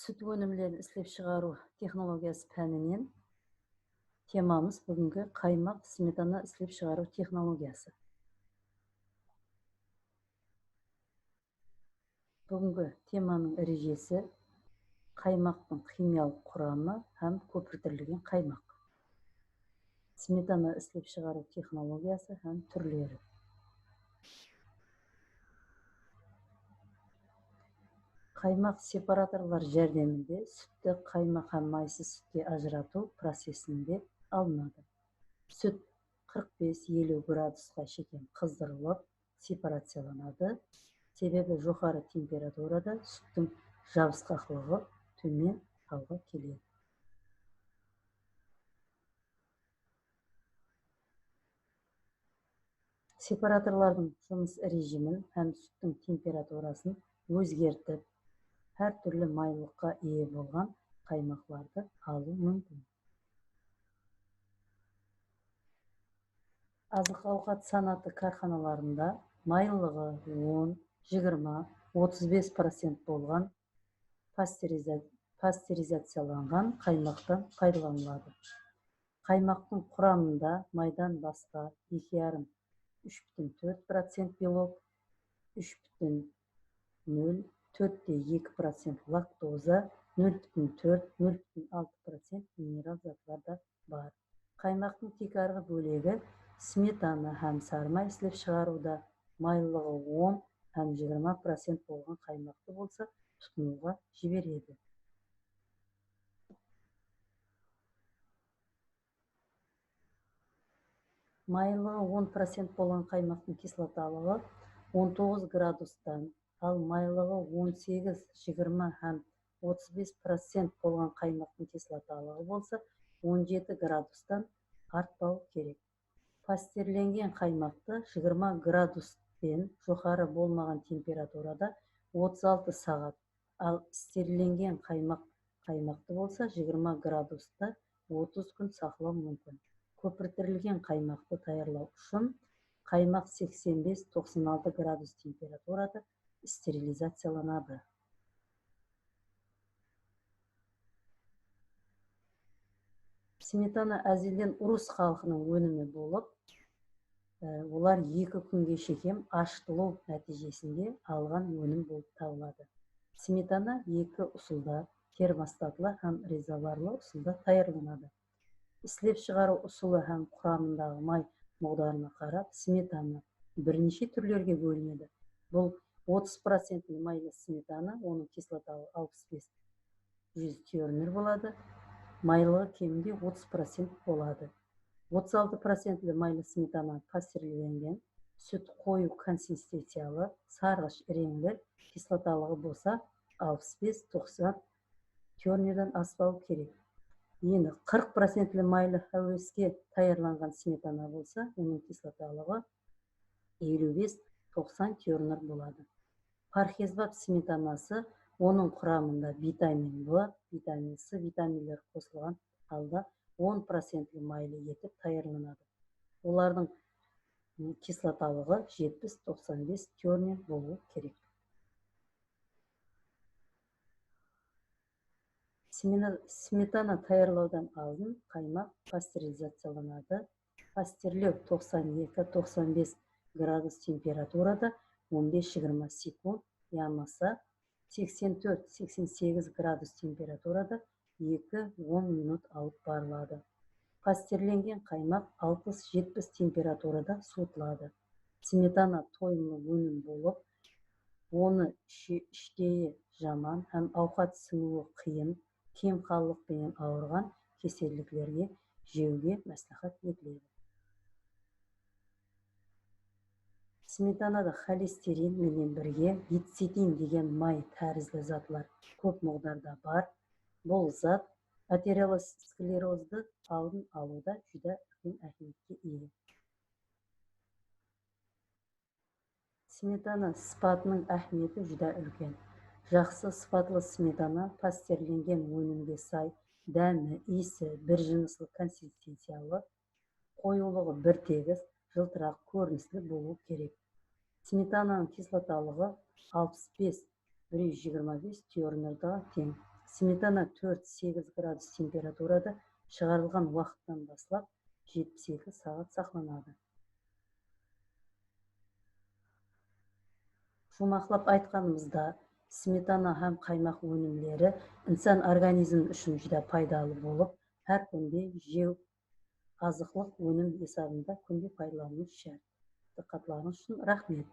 Süt өнімлерін істеп шығару технологиясы пәнінен темамыз бүгінгі қаймақ сметана істеп шығару технологиясы. Бүгінгі теманың ережесі қаймақтың химиялық құрамы һәм көпіртілген қаймақ. Сметана істеп шығару технологиясы һәм түрлері. Қаймақ сепараторлар жәрдемінде сүтті қаймақ һәм майсыз сүтке ажырату процесінде алынады. Сүт 45-50 градусқа шейін қыздырылып сепарацияланады. Себебі жоғары температурада сүттің жабысқақтылығы төмен халға келеді. Сепараторлардың жұмыс режимін һәм сүттің температурасын өзгертіп, әртүрлі майлыққа ие болған қаймақларды алу мүмкін. Азық-ауқат санаты карханаларында майлығы 10, 20, 35% болған пастеризацияланған қаймақтан пайдаланылады. Қаймақтың құрамында майдан басқа 2,5-3,4% белок, 3,0-4,2% лактоза, 0,4-0,6% минерал затлар бар. Қаймақтың тек арғы бөлегі сметана һәм сары май істеп шығаруда майлығы 10 һәм 20% болған қаймақты болса тұтынуға жібереді. Майлығы 10% болған қаймақтың кислоталығы 19 градустан, ал майлығы 18, 20 һәм 35% болған қаймақтың кислоталығы болса 17 градустан артпау керек. Пастерленген қаймақты 20 градуспен жоғары болмаған температурада 36 сағат, ал стерленген қаймақты болса 20 градуста 30 күн сақлау мүмкін. Көпіртілген қаймақты даярлау үшін қаймақ 85-96 градус температурада стерилизацияланады. Сметана әзелден ұрыс халқының өнімі болып, олар 2 күнге шейін ашытылу нәтижесінде алған өнім болып табылады. Сметана 2 ұсылда, термостатлы һәм резервуарлы ұсылда даярланады. Істеп шығару ұсылы һәм құрамындағы май мықтылығына қарап, сметана бірнеше түрлерге бөлінеді. Бұл 30% майлы сметана, оның кислоталы 65-100 тернер болады. Майлығы кемінде 30% болады. 36% майлы сметана пастерленген, сүт қою консистенциялы, сарғыш реңді, кислоталығы болса 65-90 тернерден аспау керек. Енді 40% майлы әуеске даярланған сметана болса, оның кислоталығы 55-90 тернер болады. Пархезбап сметанасы, оның құрамында витамин В, витамин С, витаминдер қосылған алда 10% майлы етіп даярланады. Олардың кислоталығы 70-95 тернер болу керек. Сметана даярлаудан алдын қаймақ пастеризацияланады. Пастерлеу 92-95 градус температурада 15-20 секунд, ямаса 84-88 градус температурада 2-10 минут алып барылады. Пастерленген қаймақ 60-70 температурада суытылады. Сметана тойымлы өнім болып, оны іштейі жаман һәм ауқат сіңуі қиын, кемқалдықпен ауырған кеселділерге жеуге мәслихат етіледі. Сметанада холестерин менен бірге лецитин деген май тәрізді затлар көп мықтарда бар. Бұл зат атеросклерозды алдын алуда жүдә үлкен әһәмиетке ие. Сметана сыпатының әһәмиеті жүдә үлкен. Жақсы сыпатлы сметана пастерленген өнімге сай, дәмі, иісі, бір жыныслы консистенциялы, қоюлығы бір тегіс, жылтырақ көріністі болу керек. Сметананың кислоталығы 65-125 тернерға тең. Сметана 4-8 градус температурада шығарылған уақыттан баслап 72 сағат сақланады. Жұмақлап айтқанымызда, сметана һәм қаймақ өнімдері инсан организмі үшін жүдә пайдалы болып, әр күнде жеу азықлық өнім есабында күнде пайдалану шарт. Диққатларыңыз үшін рахмет.